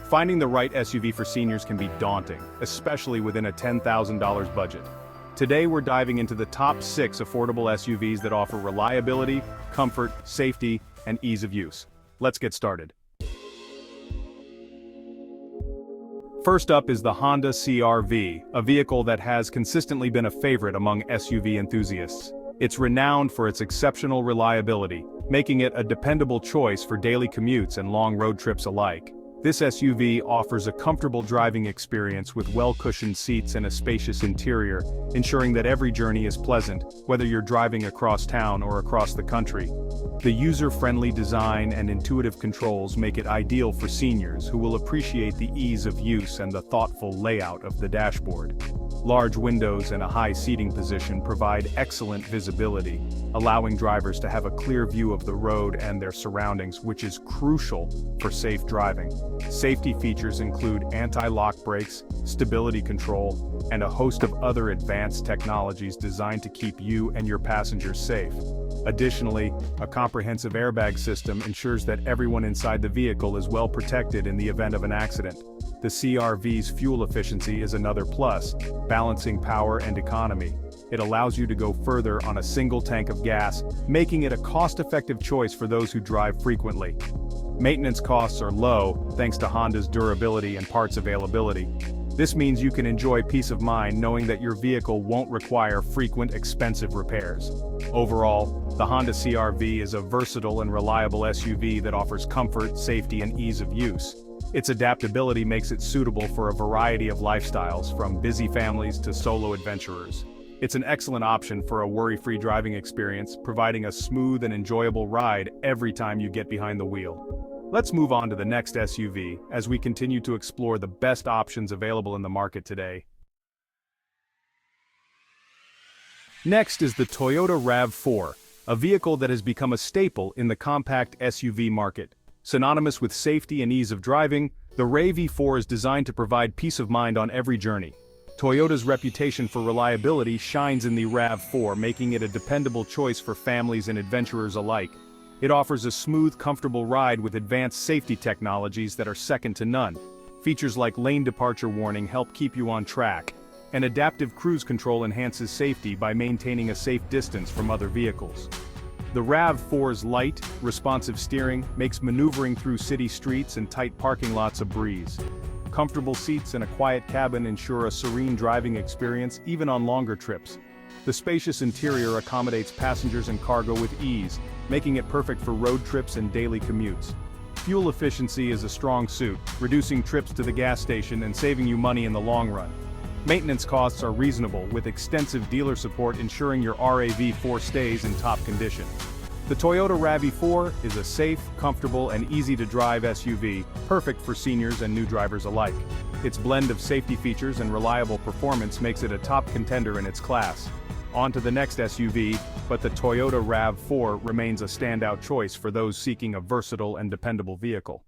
Finding the right SUV for seniors can be daunting, especially within a $10,000 budget. Today we're diving into the top 6 affordable SUVs that offer reliability, comfort, safety, and ease of use. Let's get started. First up is the Honda CR-V, a vehicle that has consistently been a favorite among SUV enthusiasts. It's renowned for its exceptional reliability, making it a dependable choice for daily commutes and long road trips alike. This SUV offers a comfortable driving experience with well-cushioned seats and a spacious interior, ensuring that every journey is pleasant, whether you're driving across town or across the country. The user-friendly design and intuitive controls make it ideal for seniors who will appreciate the ease of use and the thoughtful layout of the dashboard. Large windows and a high seating position provide excellent visibility, allowing drivers to have a clear view of the road and their surroundings, which is crucial for safe driving. Safety features include anti-lock brakes, stability control, and a host of other advanced technologies designed to keep you and your passengers safe. Additionally, a comprehensive airbag system ensures that everyone inside the vehicle is well protected in the event of an accident. The CR-V's fuel efficiency is another plus, balancing power and economy. It allows you to go further on a single tank of gas, making it a cost-effective choice for those who drive frequently. Maintenance costs are low, thanks to Honda's durability and parts availability. This means you can enjoy peace of mind knowing that your vehicle won't require frequent, expensive repairs. Overall, the Honda CR-V is a versatile and reliable SUV that offers comfort, safety, and ease of use. Its adaptability makes it suitable for a variety of lifestyles, from busy families to solo adventurers. It's an excellent option for a worry-free driving experience, providing a smooth and enjoyable ride every time you get behind the wheel. Let's move on to the next SUV, as we continue to explore the best options available in the market today. Next is the Toyota RAV4, a vehicle that has become a staple in the compact SUV market. Synonymous with safety and ease of driving, the RAV4 is designed to provide peace of mind on every journey. Toyota's reputation for reliability shines in the RAV4, making it a dependable choice for families and adventurers alike. It offers a smooth, comfortable ride with advanced safety technologies that are second to none. Features like lane departure warning help keep you on track, and adaptive cruise control enhances safety by maintaining a safe distance from other vehicles. The RAV4's light, responsive steering makes maneuvering through city streets and tight parking lots a breeze. Comfortable seats and a quiet cabin ensure a serene driving experience even on longer trips. The spacious interior accommodates passengers and cargo with ease, making it perfect for road trips and daily commutes. Fuel efficiency is a strong suit, reducing trips to the gas station and saving you money in the long run. Maintenance costs are reasonable, with extensive dealer support ensuring your RAV4 stays in top condition. The Toyota RAV4 is a safe, comfortable, and easy-to-drive SUV, perfect for seniors and new drivers alike. Its blend of safety features and reliable performance makes it a top contender in its class. On to the next SUV, but the Toyota RAV4 remains a standout choice for those seeking a versatile and dependable vehicle.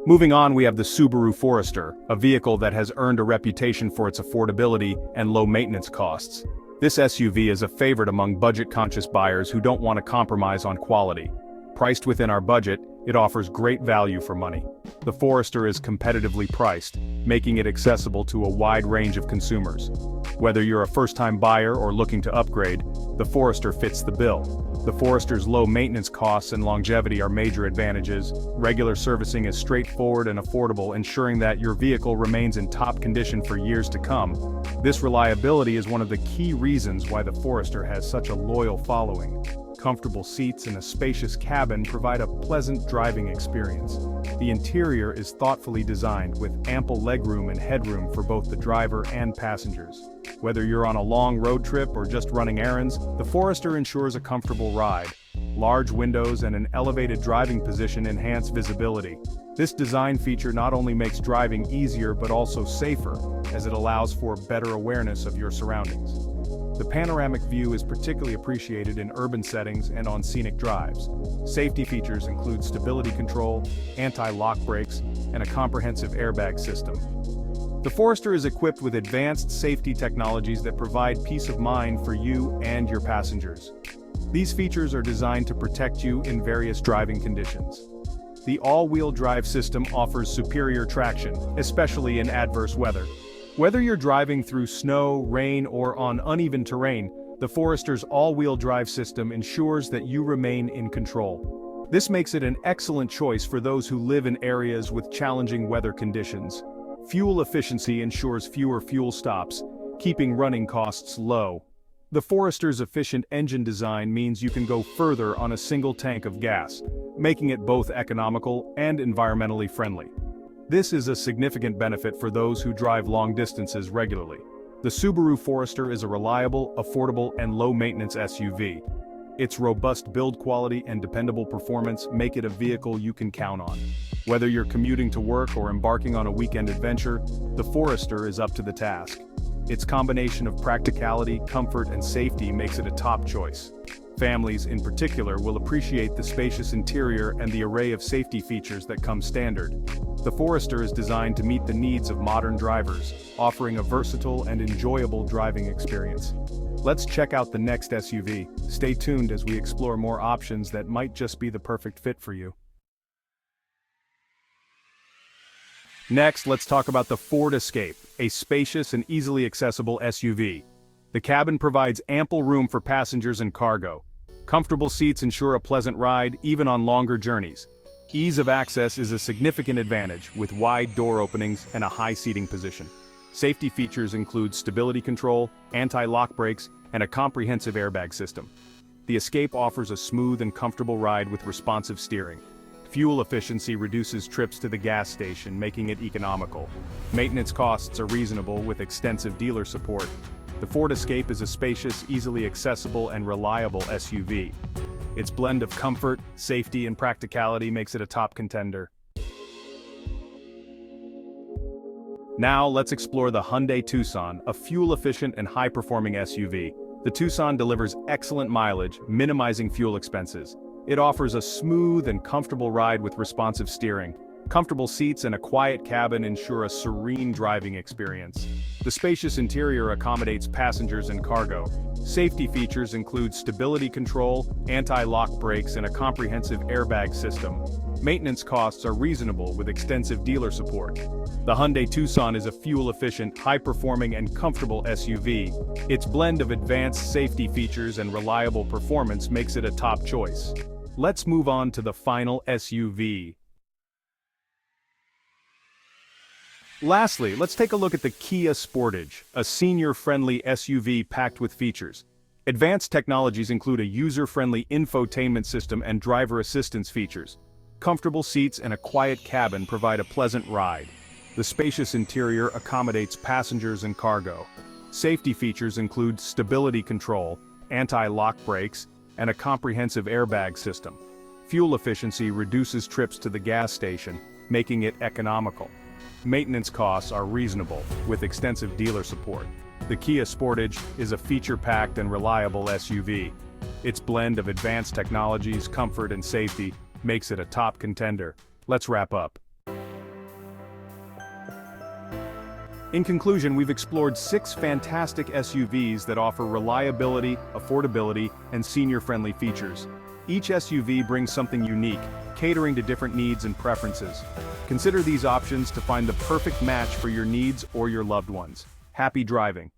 Moving on, we have the Subaru Forester, a vehicle that has earned a reputation for its affordability and low maintenance costs. This SUV is a favorite among budget-conscious buyers who don't want to compromise on quality. Priced within our budget, it offers great value for money. The Forester is competitively priced, making it accessible to a wide range of consumers. Whether you're a first-time buyer or looking to upgrade, the Forester fits the bill. The Forester's low maintenance costs and longevity are major advantages. Regular servicing is straightforward and affordable, ensuring that your vehicle remains in top condition for years to come. This reliability is one of the key reasons why the Forester has such a loyal following. Comfortable seats and a spacious cabin provide a pleasant driving experience. The interior is thoughtfully designed, with ample legroom and headroom for both the driver and passengers. Whether you're on a long road trip or just running errands, the Forester ensures a comfortable ride. Large windows and an elevated driving position enhance visibility. This design feature not only makes driving easier but also safer, as it allows for better awareness of your surroundings. The panoramic view is particularly appreciated in urban settings and on scenic drives. Safety features include stability control, anti-lock brakes, and a comprehensive airbag system. The Forester is equipped with advanced safety technologies that provide peace of mind for you and your passengers. These features are designed to protect you in various driving conditions. The all-wheel drive system offers superior traction, especially in adverse weather. Whether you're driving through snow, rain, or on uneven terrain, the Forester's all-wheel drive system ensures that you remain in control. This makes it an excellent choice for those who live in areas with challenging weather conditions. Fuel efficiency ensures fewer fuel stops, keeping running costs low. The Forester's efficient engine design means you can go further on a single tank of gas, making it both economical and environmentally friendly. This is a significant benefit for those who drive long distances regularly. The Subaru Forester is a reliable, affordable, and low-maintenance SUV. Its robust build quality and dependable performance make it a vehicle you can count on. Whether you're commuting to work or embarking on a weekend adventure, the Forester is up to the task. Its combination of practicality, comfort, and safety makes it a top choice. Families, in particular, will appreciate the spacious interior and the array of safety features that come standard. The Forester is designed to meet the needs of modern drivers, offering a versatile and enjoyable driving experience. Let's check out the next SUV. Stay tuned as we explore more options that might just be the perfect fit for you. Next, let's talk about the Ford Escape, a spacious and easily accessible SUV. The cabin provides ample room for passengers and cargo. Comfortable seats ensure a pleasant ride, even on longer journeys. Ease of access is a significant advantage, with wide door openings and a high seating position. Safety features include stability control, anti-lock brakes, and a comprehensive airbag system. The Escape offers a smooth and comfortable ride with responsive steering. Fuel efficiency reduces trips to the gas station, making it economical. Maintenance costs are reasonable with extensive dealer support. The Ford Escape is a spacious, easily accessible, and reliable SUV. Its blend of comfort, safety, and practicality makes it a top contender. Now, let's explore the Hyundai Tucson, a fuel-efficient and high-performing SUV. The Tucson delivers excellent mileage, minimizing fuel expenses. It offers a smooth and comfortable ride with responsive steering. Comfortable seats and a quiet cabin ensure a serene driving experience. The spacious interior accommodates passengers and cargo. Safety features include stability control, anti-lock brakes, and a comprehensive airbag system. Maintenance costs are reasonable with extensive dealer support. The Hyundai Tucson is a fuel-efficient, high-performing, and comfortable SUV. Its blend of advanced safety features and reliable performance makes it a top choice. Let's move on to the final SUV. Lastly, let's take a look at the Kia Sportage, a senior-friendly SUV packed with features. Advanced technologies include a user-friendly infotainment system and driver assistance features. Comfortable seats and a quiet cabin provide a pleasant ride. The spacious interior accommodates passengers and cargo. Safety features include stability control, anti-lock brakes, and a comprehensive airbag system. Fuel efficiency reduces trips to the gas station, making it economical. Maintenance costs are reasonable, with extensive dealer support. The Kia Sportage is a feature-packed and reliable SUV. Its blend of advanced technologies, comfort, and safety makes it a top contender. Let's wrap up. In conclusion, we've explored 6 fantastic SUVs that offer reliability, affordability, and senior-friendly features. Each SUV brings something unique, catering to different needs and preferences. Consider these options to find the perfect match for your needs or your loved ones. Happy driving!